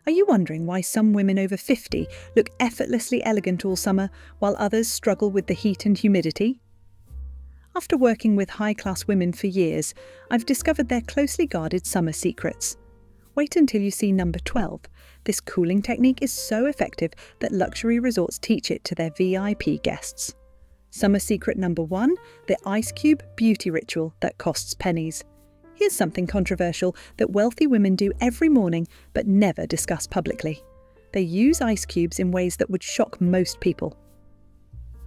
Are you wondering why some women over 50 look effortlessly elegant all summer while others struggle with the heat and humidity? After working with high-class women for years, I've discovered their closely guarded summer secrets. Wait until you see number 12. This cooling technique is so effective that luxury resorts teach it to their VIP guests. Summer secret number 1, the ice cube beauty ritual that costs pennies. Here's something controversial that wealthy women do every morning but never discuss publicly. They use ice cubes in ways that would shock most people.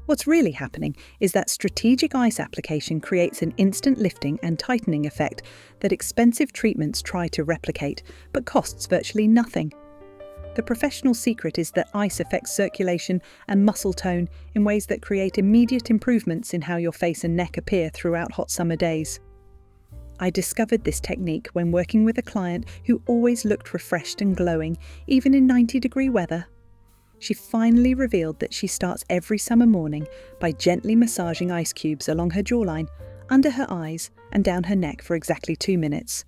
What's really happening is that strategic ice application creates an instant lifting and tightening effect that expensive treatments try to replicate, but costs virtually nothing. The professional secret is that ice affects circulation and muscle tone in ways that create immediate improvements in how your face and neck appear throughout hot summer days. I discovered this technique when working with a client who always looked refreshed and glowing, even in 90-degree weather. She finally revealed that she starts every summer morning by gently massaging ice cubes along her jawline, under her eyes, and down her neck for exactly 2 minutes.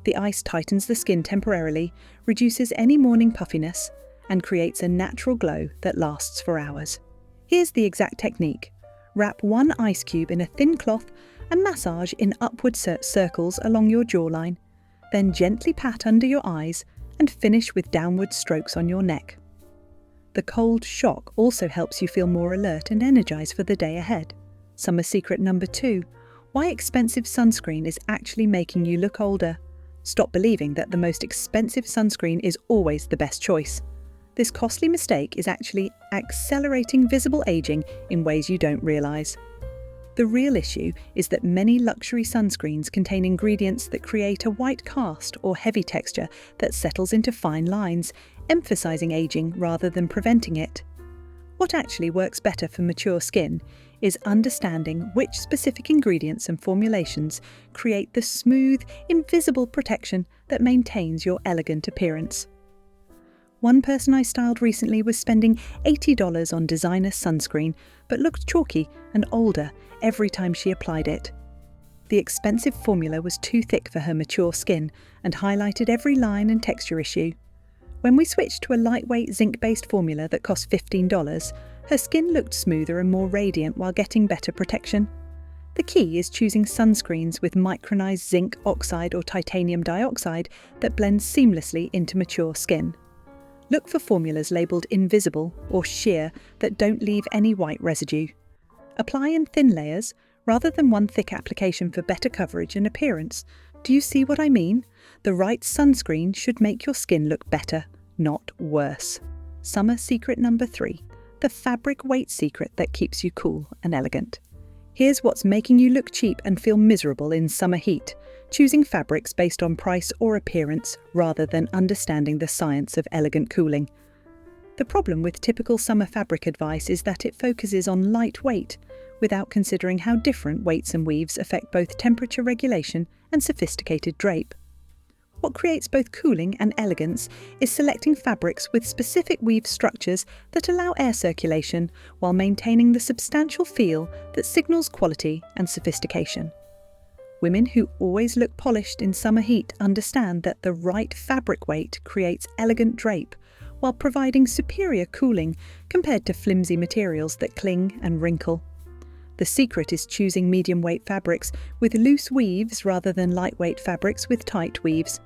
The ice tightens the skin temporarily, reduces any morning puffiness, and creates a natural glow that lasts for hours. Here's the exact technique. Wrap 1 ice cube in a thin cloth and massage in upward circles along your jawline. Then gently pat under your eyes and finish with downward strokes on your neck. The cold shock also helps you feel more alert and energized for the day ahead. Summer secret number 2, why expensive sunscreen is actually making you look older. Stop believing that the most expensive sunscreen is always the best choice. This costly mistake is actually accelerating visible aging in ways you don't realize. The real issue is that many luxury sunscreens contain ingredients that create a white cast or heavy texture that settles into fine lines, emphasizing aging rather than preventing it. What actually works better for mature skin is understanding which specific ingredients and formulations create the smooth, invisible protection that maintains your elegant appearance. One person I styled recently was spending $80 on designer sunscreen, but looked chalky and older every time she applied it. The expensive formula was too thick for her mature skin and highlighted every line and texture issue. When we switched to a lightweight zinc-based formula that cost $15, her skin looked smoother and more radiant while getting better protection. The key is choosing sunscreens with micronized zinc oxide or titanium dioxide that blends seamlessly into mature skin. Look for formulas labelled invisible or sheer that don't leave any white residue. Apply in thin layers rather than one thick application for better coverage and appearance. Do you see what I mean? The right sunscreen should make your skin look better, not worse. Summer secret number 3, the fabric weight secret that keeps you cool and elegant. Here's what's making you look cheap and feel miserable in summer heat. Choosing fabrics based on price or appearance rather than understanding the science of elegant cooling. The problem with typical summer fabric advice is that it focuses on lightweight, without considering how different weights and weaves affect both temperature regulation and sophisticated drape. What creates both cooling and elegance is selecting fabrics with specific weave structures that allow air circulation while maintaining the substantial feel that signals quality and sophistication. Women who always look polished in summer heat understand that the right fabric weight creates elegant drape while providing superior cooling compared to flimsy materials that cling and wrinkle. The secret is choosing medium-weight fabrics with loose weaves rather than lightweight fabrics with tight weaves.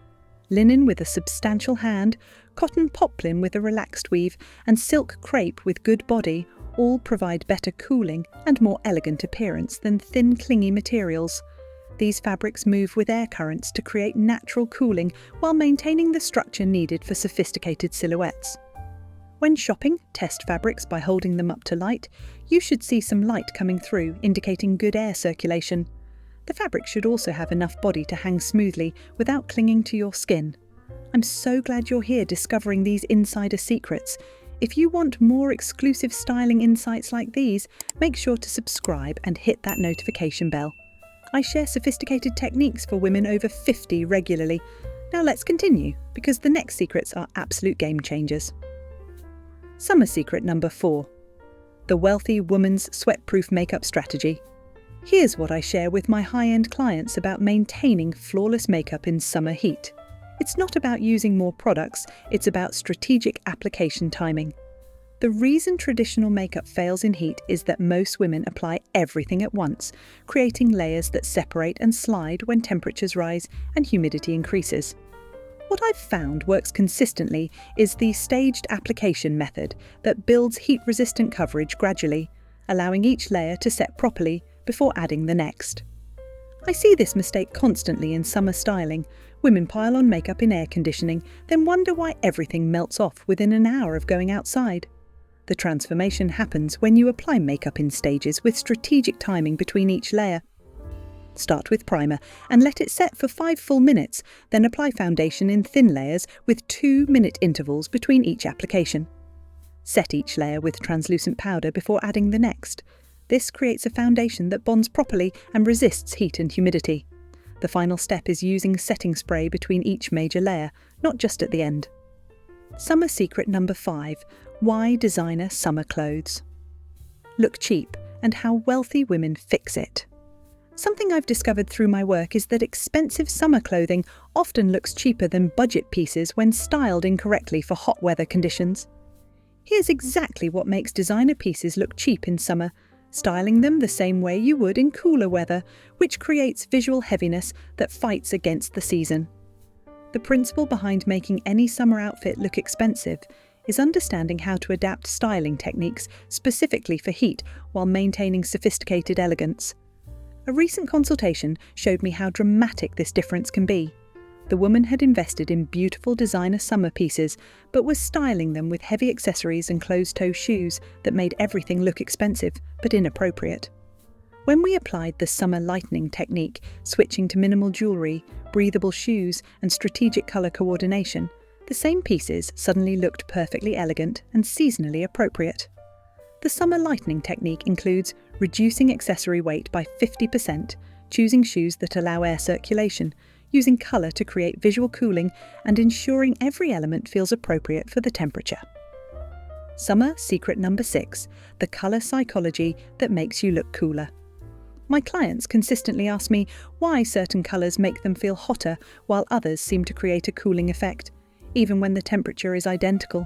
Linen with a substantial hand, cotton poplin with a relaxed weave, and silk crepe with good body all provide better cooling and more elegant appearance than thin, clingy materials. These fabrics move with air currents to create natural cooling while maintaining the structure needed for sophisticated silhouettes. When shopping, test fabrics by holding them up to light. You should see some light coming through, indicating good air circulation. The fabric should also have enough body to hang smoothly without clinging to your skin. I'm so glad you're here discovering these insider secrets. If you want more exclusive styling insights like these, make sure to subscribe and hit that notification bell. I share sophisticated techniques for women over 50 regularly. Now let's continue, because the next secrets are absolute game changers. Summer secret number 4. The wealthy woman's sweat-proof makeup strategy. Here's what I share with my high-end clients about maintaining flawless makeup in summer heat. It's not about using more products, it's about strategic application timing. The reason traditional makeup fails in heat is that most women apply everything at once, creating layers that separate and slide when temperatures rise and humidity increases. What I've found works consistently is the staged application method that builds heat-resistant coverage gradually, allowing each layer to set properly before adding the next. I see this mistake constantly in summer styling. Women pile on makeup in air conditioning, then wonder why everything melts off within an hour of going outside. The transformation happens when you apply makeup in stages with strategic timing between each layer. Start with primer and let it set for 5 full minutes, then apply foundation in thin layers with 2-minute intervals between each application. Set each layer with translucent powder before adding the next. This creates a foundation that bonds properly and resists heat and humidity. The final step is using setting spray between each major layer, not just at the end. Summer secret number 5. Why designer summer clothes? Look cheap, and how wealthy women fix it. Something I've discovered through my work is that expensive summer clothing often looks cheaper than budget pieces when styled incorrectly for hot weather conditions. Here's exactly what makes designer pieces look cheap in summer, styling them the same way you would in cooler weather, which creates visual heaviness that fights against the season. The principle behind making any summer outfit look expensive is understanding how to adapt styling techniques specifically for heat while maintaining sophisticated elegance. A recent consultation showed me how dramatic this difference can be. The woman had invested in beautiful designer summer pieces, but was styling them with heavy accessories and closed-toe shoes that made everything look expensive, but inappropriate. When we applied the summer lightening technique, switching to minimal jewellery, breathable shoes, and strategic colour coordination, the same pieces suddenly looked perfectly elegant and seasonally appropriate. The summer lightening technique includes reducing accessory weight by 50%, choosing shoes that allow air circulation, using colour to create visual cooling, and ensuring every element feels appropriate for the temperature. Summer secret number 6, the colour psychology that makes you look cooler. My clients consistently ask me why certain colours make them feel hotter while others seem to create a cooling effect, even when the temperature is identical.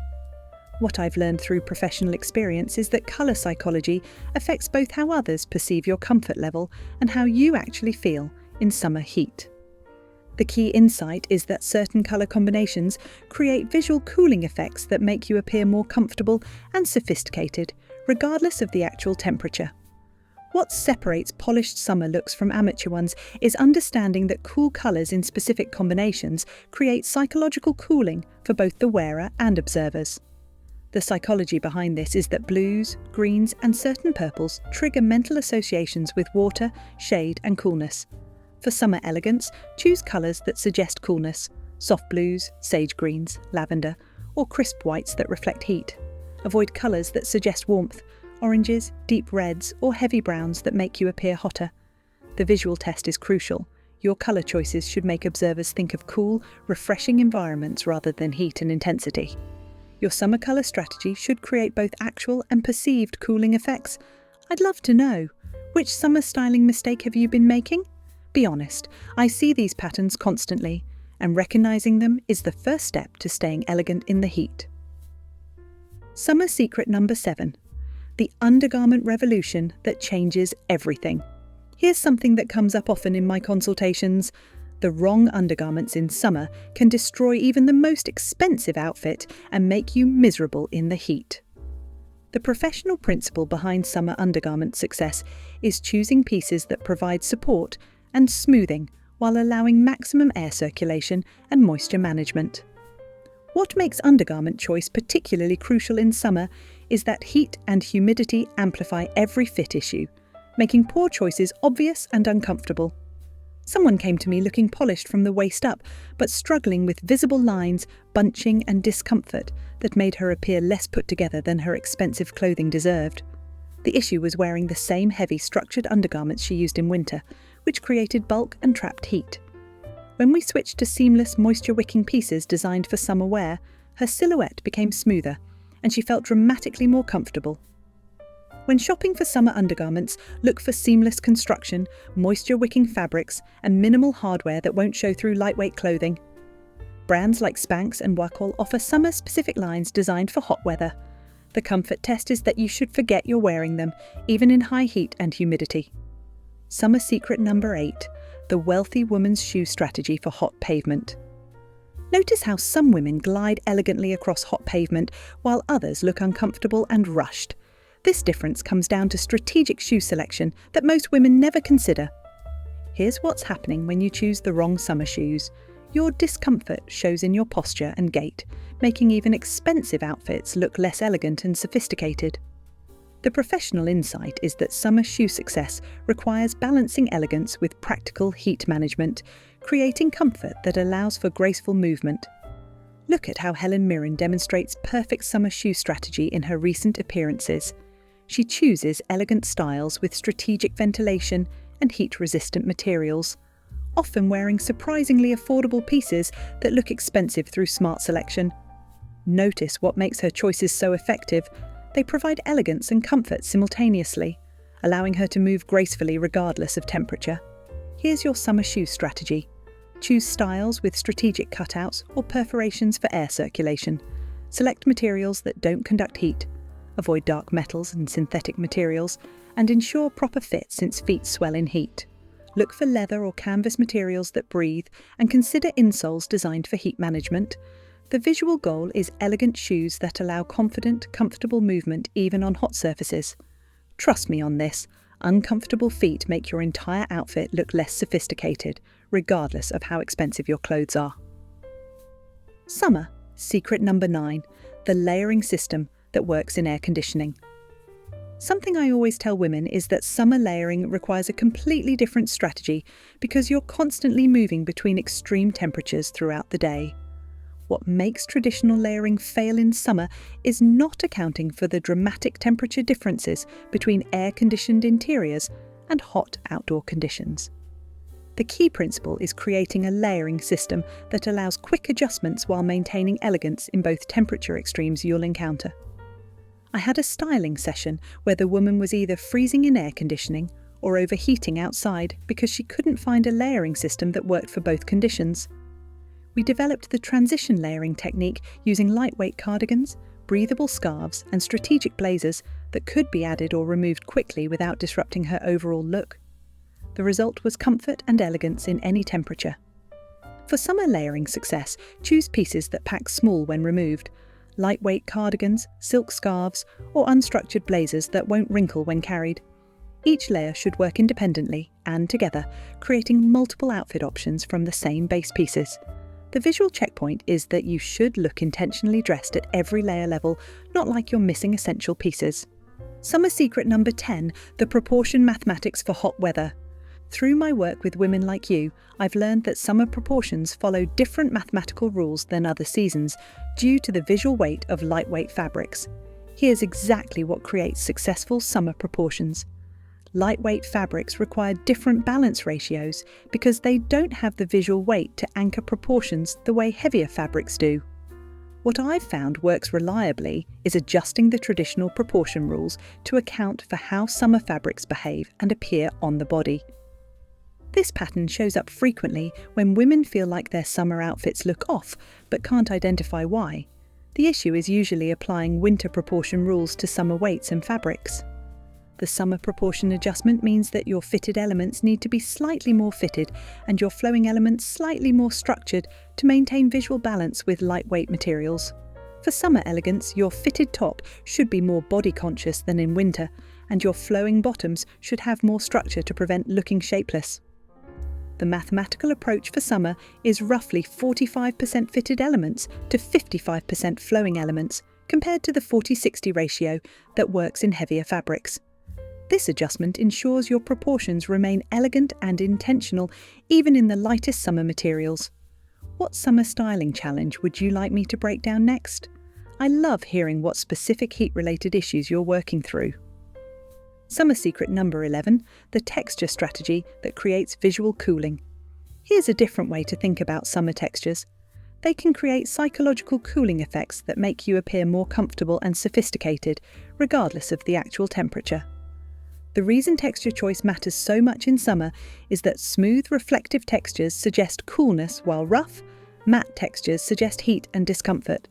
What I've learned through professional experience is that colour psychology affects both how others perceive your comfort level and how you actually feel in summer heat. The key insight is that certain colour combinations create visual cooling effects that make you appear more comfortable and sophisticated, regardless of the actual temperature. What separates polished summer looks from amateur ones is understanding that cool colours in specific combinations create psychological cooling for both the wearer and observers. The psychology behind this is that blues, greens, and certain purples trigger mental associations with water, shade, and coolness. For summer elegance, choose colours that suggest coolness: soft blues, sage greens, lavender, or crisp whites that reflect heat. Avoid colours that suggest warmth: oranges, deep reds, or heavy browns that make you appear hotter. The visual test is crucial. Your colour choices should make observers think of cool, refreshing environments rather than heat and intensity. Your summer colour strategy should create both actual and perceived cooling effects. I'd love to know, which summer styling mistake have you been making? Be honest, I see these patterns constantly, and recognising them is the first step to staying elegant in the heat. Summer secret number 7. The undergarment revolution that changes everything. Here's something that comes up often in my consultations. The wrong undergarments in summer can destroy even the most expensive outfit and make you miserable in the heat. The professional principle behind summer undergarment success is choosing pieces that provide support and smoothing while allowing maximum air circulation and moisture management. What makes undergarment choice particularly crucial in summer is that heat and humidity amplify every fit issue, making poor choices obvious and uncomfortable. Someone came to me looking polished from the waist up, but struggling with visible lines, bunching, and discomfort that made her appear less put together than her expensive clothing deserved. The issue was wearing the same heavy structured undergarments she used in winter, which created bulk and trapped heat. When we switched to seamless, moisture-wicking pieces designed for summer wear, her silhouette became smoother, and she felt dramatically more comfortable. When shopping for summer undergarments, look for seamless construction, moisture-wicking fabrics, and minimal hardware that won't show through lightweight clothing. Brands like Spanx and Wacoal offer summer-specific lines designed for hot weather. The comfort test is that you should forget you're wearing them, even in high heat and humidity. Summer secret number 8, the wealthy woman's shoe strategy for hot pavement. Notice how some women glide elegantly across hot pavement while others look uncomfortable and rushed. This difference comes down to strategic shoe selection that most women never consider. Here's what's happening when you choose the wrong summer shoes. Your discomfort shows in your posture and gait, making even expensive outfits look less elegant and sophisticated. The professional insight is that summer shoe success requires balancing elegance with practical heat management, creating comfort that allows for graceful movement. Look at how Helen Mirren demonstrates perfect summer shoe strategy in her recent appearances. She chooses elegant styles with strategic ventilation and heat-resistant materials, often wearing surprisingly affordable pieces that look expensive through smart selection. Notice what makes her choices so effective. They provide elegance and comfort simultaneously, allowing her to move gracefully regardless of temperature. Here's your summer shoe strategy. Choose styles with strategic cutouts or perforations for air circulation. Select materials that don't conduct heat. Avoid dark metals and synthetic materials, and ensure proper fit since feet swell in heat. Look for leather or canvas materials that breathe, and consider insoles designed for heat management. The visual goal is elegant shoes that allow confident, comfortable movement even on hot surfaces. Trust me on this, uncomfortable feet make your entire outfit look less sophisticated, regardless of how expensive your clothes are. Summer, secret number 9, the layering system that works in air conditioning. Something I always tell women is that summer layering requires a completely different strategy because you're constantly moving between extreme temperatures throughout the day. What makes traditional layering fail in summer is not accounting for the dramatic temperature differences between air-conditioned interiors and hot outdoor conditions. The key principle is creating a layering system that allows quick adjustments while maintaining elegance in both temperature extremes you'll encounter. I had a styling session where the woman was either freezing in air conditioning or overheating outside because she couldn't find a layering system that worked for both conditions. We developed the transition layering technique using lightweight cardigans, breathable scarves, and strategic blazers that could be added or removed quickly without disrupting her overall look. The result was comfort and elegance in any temperature. For summer layering success, choose pieces that pack small when removed. Lightweight cardigans, silk scarves, or unstructured blazers that won't wrinkle when carried. Each layer should work independently and together, creating multiple outfit options from the same base pieces. The visual checkpoint is that you should look intentionally dressed at every layer level, not like you're missing essential pieces. Summer secret number 10, the proportion mathematics for hot weather. Through my work with women like you, I've learned that summer proportions follow different mathematical rules than other seasons due to the visual weight of lightweight fabrics. Here's exactly what creates successful summer proportions. Lightweight fabrics require different balance ratios because they don't have the visual weight to anchor proportions the way heavier fabrics do. What I've found works reliably is adjusting the traditional proportion rules to account for how summer fabrics behave and appear on the body. This pattern shows up frequently when women feel like their summer outfits look off but can't identify why. The issue is usually applying winter proportion rules to summer weights and fabrics. The summer proportion adjustment means that your fitted elements need to be slightly more fitted and your flowing elements slightly more structured to maintain visual balance with lightweight materials. For summer elegance, your fitted top should be more body conscious than in winter, and your flowing bottoms should have more structure to prevent looking shapeless. The mathematical approach for summer is roughly 45% fitted elements to 55% flowing elements, compared to the 40-60 ratio that works in heavier fabrics. This adjustment ensures your proportions remain elegant and intentional even in the lightest summer materials. What summer styling challenge would you like me to break down next? I love hearing what specific heat-related issues you're working through. Summer secret number 11, the texture strategy that creates visual cooling. Here's a different way to think about summer textures. They can create psychological cooling effects that make you appear more comfortable and sophisticated, regardless of the actual temperature. The reason texture choice matters so much in summer is that smooth, reflective textures suggest coolness while rough, Matte textures suggest heat and discomfort.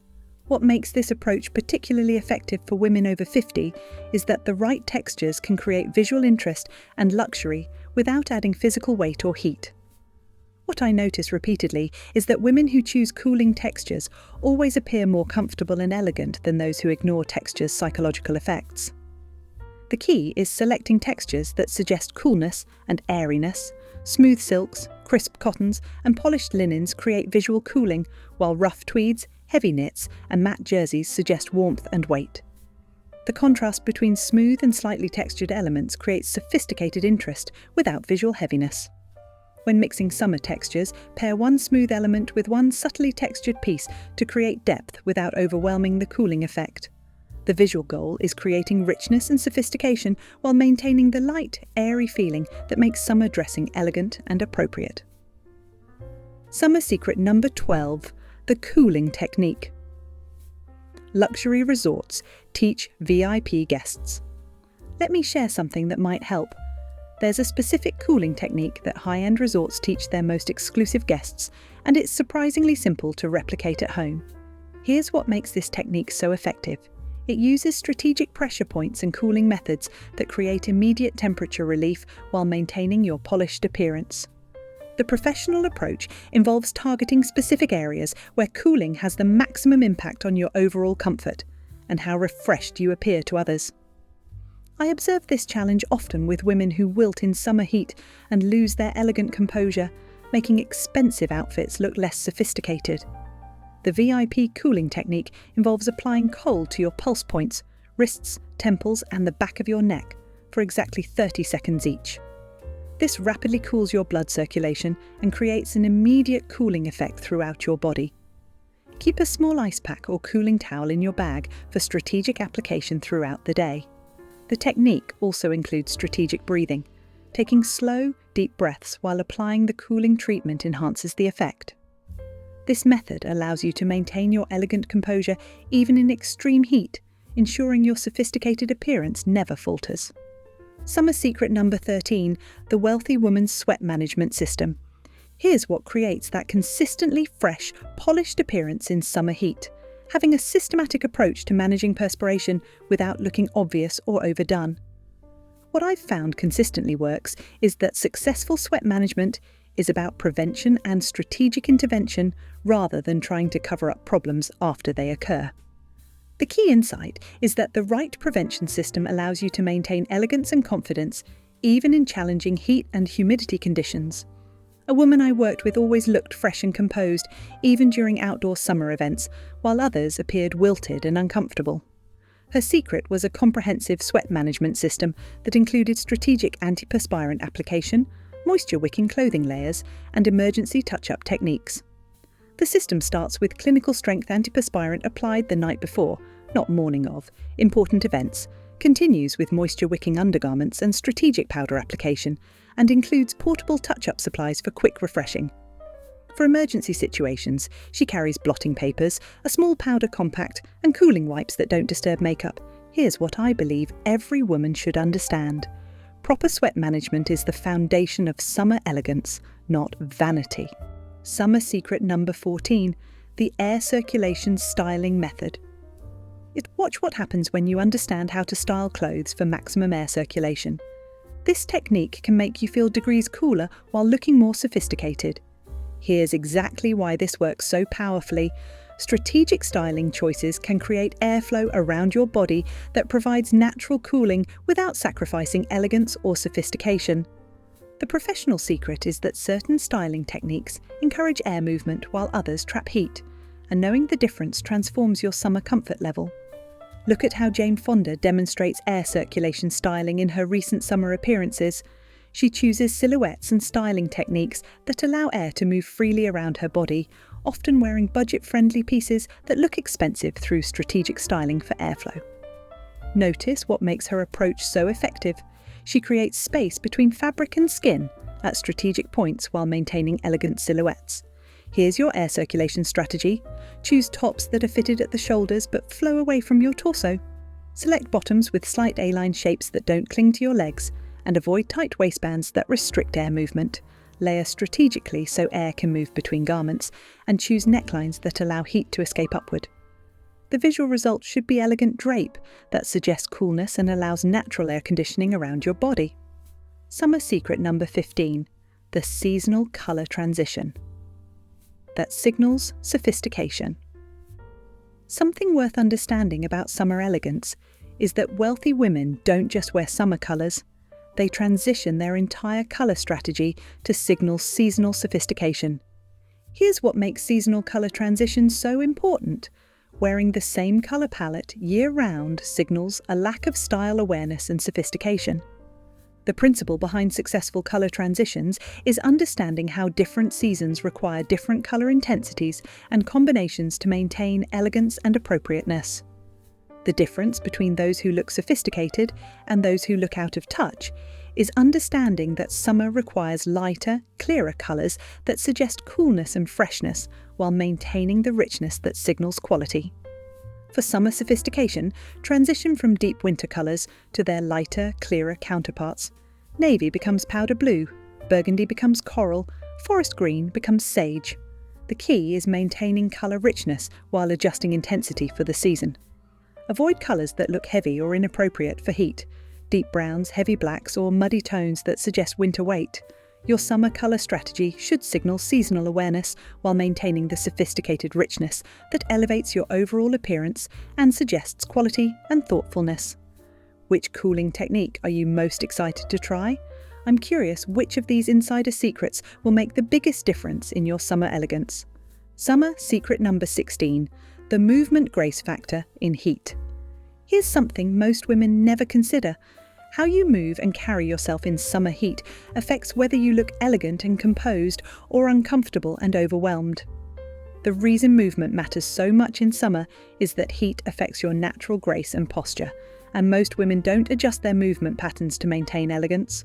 What makes this approach particularly effective for women over 50 is that the right textures can create visual interest and luxury without adding physical weight or heat. What I notice repeatedly is that women who choose cooling textures always appear more comfortable and elegant than those who ignore texture's psychological effects. The key is selecting textures that suggest coolness and airiness. Smooth silks, crisp cottons, and polished linens create visual cooling, while rough tweeds, heavy knits, and matte jerseys suggest warmth and weight. The contrast between smooth and slightly textured elements creates sophisticated interest without visual heaviness. When mixing summer textures, pair one smooth element with one subtly textured piece to create depth without overwhelming the cooling effect. The visual goal is creating richness and sophistication while maintaining the light, airy feeling that makes summer dressing elegant and appropriate. Summer secret number 12, the cooling technique. Luxury resorts teach VIP guests. Let me share something that might help. There's a specific cooling technique that high-end resorts teach their most exclusive guests, and it's surprisingly simple to replicate at home. Here's what makes this technique so effective. It uses strategic pressure points and cooling methods that create immediate temperature relief while maintaining your polished appearance. The professional approach involves targeting specific areas where cooling has the maximum impact on your overall comfort and how refreshed you appear to others. I observe this challenge often with women who wilt in summer heat and lose their elegant composure, making expensive outfits look less sophisticated. The VIP cooling technique involves applying cold to your pulse points, wrists, temples, and the back of your neck for exactly 30 seconds each. This rapidly cools your blood circulation and creates an immediate cooling effect throughout your body. Keep a small ice pack or cooling towel in your bag for strategic application throughout the day. The technique also includes strategic breathing. Taking slow, deep breaths while applying the cooling treatment enhances the effect. This method allows you to maintain your elegant composure even in extreme heat, ensuring your sophisticated appearance never falters. Summer secret number 13, the wealthy woman's sweat management system. Here's what creates that consistently fresh, polished appearance in summer heat. Having a systematic approach to managing perspiration without looking obvious or overdone. What I've found consistently works is that successful sweat management is about prevention and strategic intervention rather than trying to cover up problems after they occur. The key insight is that the right prevention system allows you to maintain elegance and confidence even in challenging heat and humidity conditions. A woman I worked with always looked fresh and composed, even during outdoor summer events, while others appeared wilted and uncomfortable. Her secret was a comprehensive sweat management system that included strategic antiperspirant application, moisture-wicking clothing layers, and emergency touch-up techniques. The system starts with clinical-strength antiperspirant applied the night before, not morning of, important events, continues with moisture-wicking undergarments and strategic powder application, and includes portable touch-up supplies for quick refreshing. For emergency situations, she carries blotting papers, a small powder compact, and cooling wipes that don't disturb makeup. Here's what I believe every woman should understand. Proper sweat management is the foundation of summer elegance, not vanity. Summer secret number 14, the air circulation styling method. Watch what happens when you understand how to style clothes for maximum air circulation. This technique can make you feel degrees cooler while looking more sophisticated. Here's exactly why this works so powerfully. Strategic styling choices can create airflow around your body that provides natural cooling without sacrificing elegance or sophistication. The professional secret is that certain styling techniques encourage air movement while others trap heat, and knowing the difference transforms your summer comfort level. Look at how Jane Fonda demonstrates air circulation styling in her recent summer appearances. She chooses silhouettes and styling techniques that allow air to move freely around her body, often wearing budget-friendly pieces that look expensive through strategic styling for airflow. Notice what makes her approach so effective. She creates space between fabric and skin at strategic points while maintaining elegant silhouettes. Here's your air circulation strategy. Choose tops that are fitted at the shoulders but flow away from your torso. Select bottoms with slight A-line shapes that don't cling to your legs, and avoid tight waistbands that restrict air movement. layer strategically so air can move between garments, and choose necklines that allow heat to escape upward. The visual result should be elegant drape that suggests coolness and allows natural air conditioning around your body. Summer secret number 15, the seasonal colour transition. That signals sophistication. Something worth understanding about summer elegance is that wealthy women don't just wear summer colours, they transition their entire colour strategy to signal seasonal sophistication. Here's what makes seasonal colour transitions so important. Wearing the same colour palette year-round signals a lack of style awareness and sophistication. The principle behind successful colour transitions is understanding how different seasons require different colour intensities and combinations to maintain elegance and appropriateness. The difference between those who look sophisticated and those who look out of touch is understanding that summer requires lighter, clearer colours that suggest coolness and freshness while maintaining the richness that signals quality. For summer sophistication, transition from deep winter colours to their lighter, clearer counterparts. Navy becomes powder blue, burgundy becomes coral, forest green becomes sage. The key is maintaining colour richness while adjusting intensity for the season. Avoid colours that look heavy or inappropriate for heat, deep browns, heavy blacks, or muddy tones that suggest winter weight. Your summer colour strategy should signal seasonal awareness while maintaining the sophisticated richness that elevates your overall appearance and suggests quality and thoughtfulness. Which cooling technique are you most excited to try? I'm curious which of these insider secrets will make the biggest difference in your summer elegance. Summer secret number 16, the movement grace factor in heat. Here's something most women never consider. How you move and carry yourself in summer heat affects whether you look elegant and composed or uncomfortable and overwhelmed. The reason movement matters so much in summer is that heat affects your natural grace and posture, and most women don't adjust their movement patterns to maintain elegance.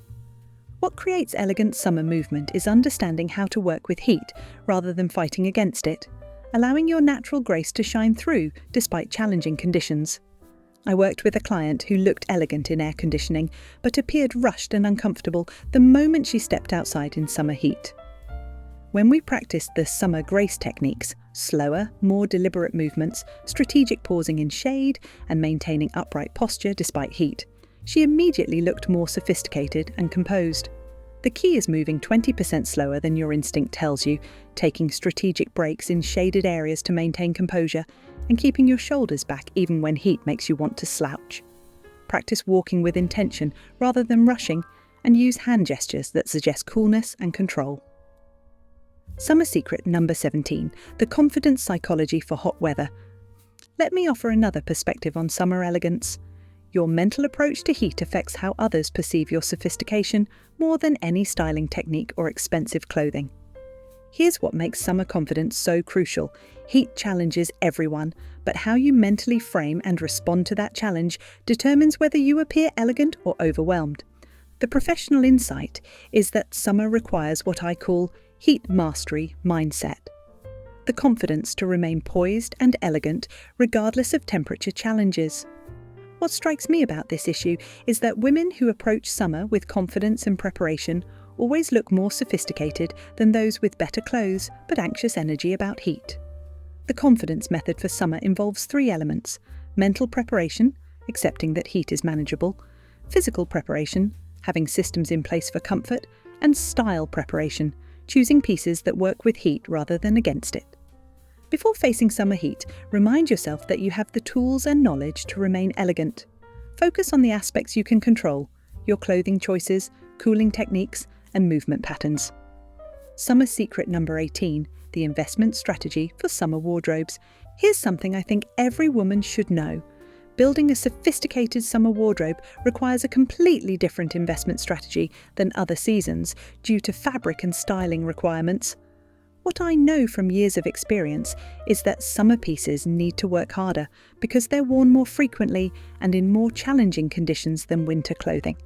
What creates elegant summer movement is understanding how to work with heat rather than fighting against it, allowing your natural grace to shine through despite challenging conditions. I worked with a client who looked elegant in air conditioning, but appeared rushed and uncomfortable the moment she stepped outside in summer heat. When we practiced the summer grace techniques, slower, more deliberate movements, strategic pausing in shade, and maintaining upright posture despite heat, she immediately looked more sophisticated and composed. The key is moving 20% slower than your instinct tells you, taking strategic breaks in shaded areas to maintain composure, and keeping your shoulders back even when heat makes you want to slouch. Practice walking with intention rather than rushing, and use hand gestures that suggest coolness and control. Summer secret number 17, the confidence psychology for hot weather. Let me offer another perspective on summer elegance. Your mental approach to heat affects how others perceive your sophistication more than any styling technique or expensive clothing. Here's what makes summer confidence so crucial. Heat challenges everyone, but how you mentally frame and respond to that challenge determines whether you appear elegant or overwhelmed. The professional insight is that summer requires what I call heat mastery mindset. The confidence to remain poised and elegant regardless of temperature challenges. What strikes me about this issue is that women who approach summer with confidence and preparation always look more sophisticated than those with better clothes but anxious energy about heat. The confidence method for summer involves 3 elements: mental preparation, accepting that heat is manageable; physical preparation, having systems in place for comfort; and style preparation, choosing pieces that work with heat rather than against it. Before facing summer heat, remind yourself that you have the tools and knowledge to remain elegant. Focus on the aspects you can control: your clothing choices, cooling techniques, and movement patterns. Summer secret number 18, the investment strategy for summer wardrobes. Here's something I think every woman should know. Building a sophisticated summer wardrobe requires a completely different investment strategy than other seasons due to fabric and styling requirements. What I know from years of experience is that summer pieces need to work harder because they're worn more frequently and in more challenging conditions than winter clothing.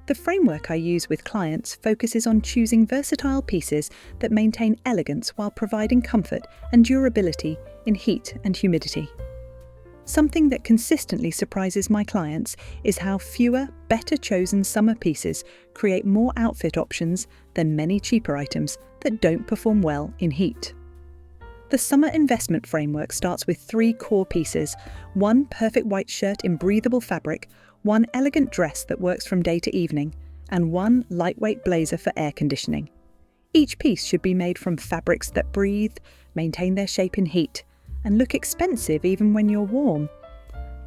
The framework I use with clients focuses on choosing versatile pieces that maintain elegance while providing comfort and durability in heat and humidity. Something that consistently surprises my clients is how fewer, better chosen summer pieces create more outfit options than many cheaper items that don't perform well in heat. The summer investment framework starts with 3 core pieces: one perfect white shirt in breathable fabric, one elegant dress that works from day to evening, and one lightweight blazer for air conditioning. Each piece should be made from fabrics that breathe, maintain their shape in heat, and look expensive even when you're warm.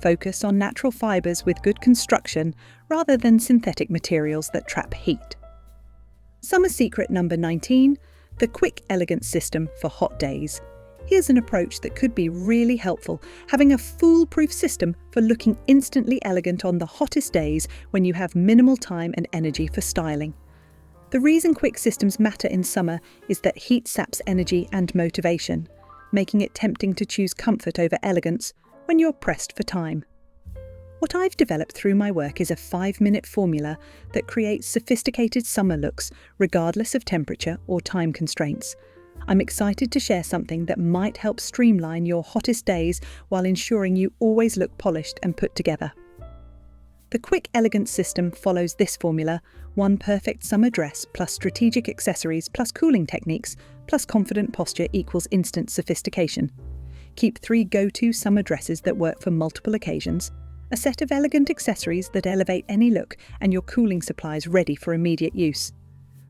Focus on natural fibres with good construction rather than synthetic materials that trap heat. Summer secret number 19, the quick elegance system for hot days. Here's an approach that could be really helpful, having a foolproof system for looking instantly elegant on the hottest days when you have minimal time and energy for styling. The reason quick systems matter in summer is that heat saps energy and motivation, making it tempting to choose comfort over elegance when you're pressed for time. What I've developed through my work is a 5-minute formula that creates sophisticated summer looks regardless of temperature or time constraints. I'm excited to share something that might help streamline your hottest days while ensuring you always look polished and put together. The quick elegance system follows this formula: one perfect summer dress plus strategic accessories plus cooling techniques plus confident posture equals instant sophistication. Keep 3 go-to summer dresses that work for multiple occasions, a set of elegant accessories that elevate any look, and your cooling supplies ready for immediate use.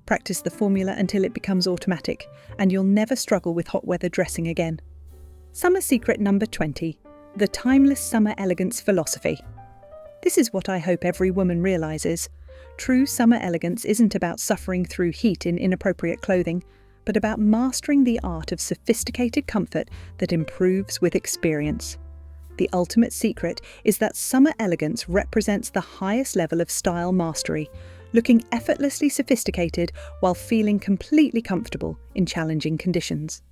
Practice the formula until it becomes automatic, and you'll never struggle with hot weather dressing again. Summer secret number 20, the timeless summer elegance philosophy. This is what I hope every woman realises. True summer elegance isn't about suffering through heat in inappropriate clothing, but about mastering the art of sophisticated comfort that improves with experience. The ultimate secret is that summer elegance represents the highest level of style mastery, looking effortlessly sophisticated while feeling completely comfortable in challenging conditions.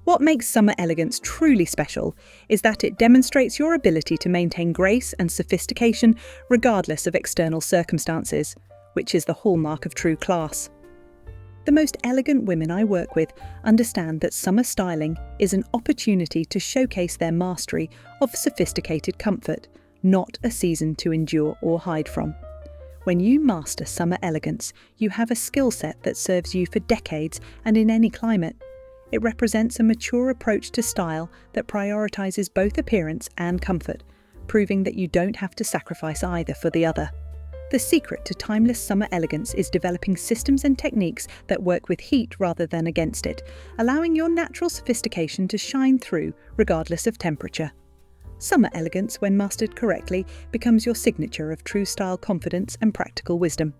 What makes summer elegance truly special is that it demonstrates your ability to maintain grace and sophistication regardless of external circumstances, which is the hallmark of true class. The most elegant women I work with understand that summer styling is an opportunity to showcase their mastery of sophisticated comfort, not a season to endure or hide from. When you master summer elegance, you have a skill set that serves you for decades and in any climate. It represents a mature approach to style that prioritizes both appearance and comfort, proving that you don't have to sacrifice either for the other. The secret to timeless summer elegance is developing systems and techniques that work with heat rather than against it, allowing your natural sophistication to shine through regardless of temperature. Summer elegance, when mastered correctly, becomes your signature of true style confidence and practical wisdom.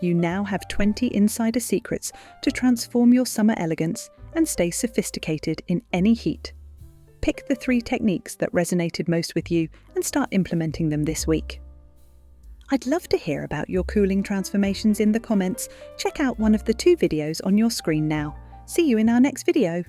You now have 20 insider secrets to transform your summer elegance and stay sophisticated in any heat. Pick the 3 techniques that resonated most with you and start implementing them this week. I'd love to hear about your cooling transformations in the comments. Check out one of the 2 videos on your screen now. See you in our next video.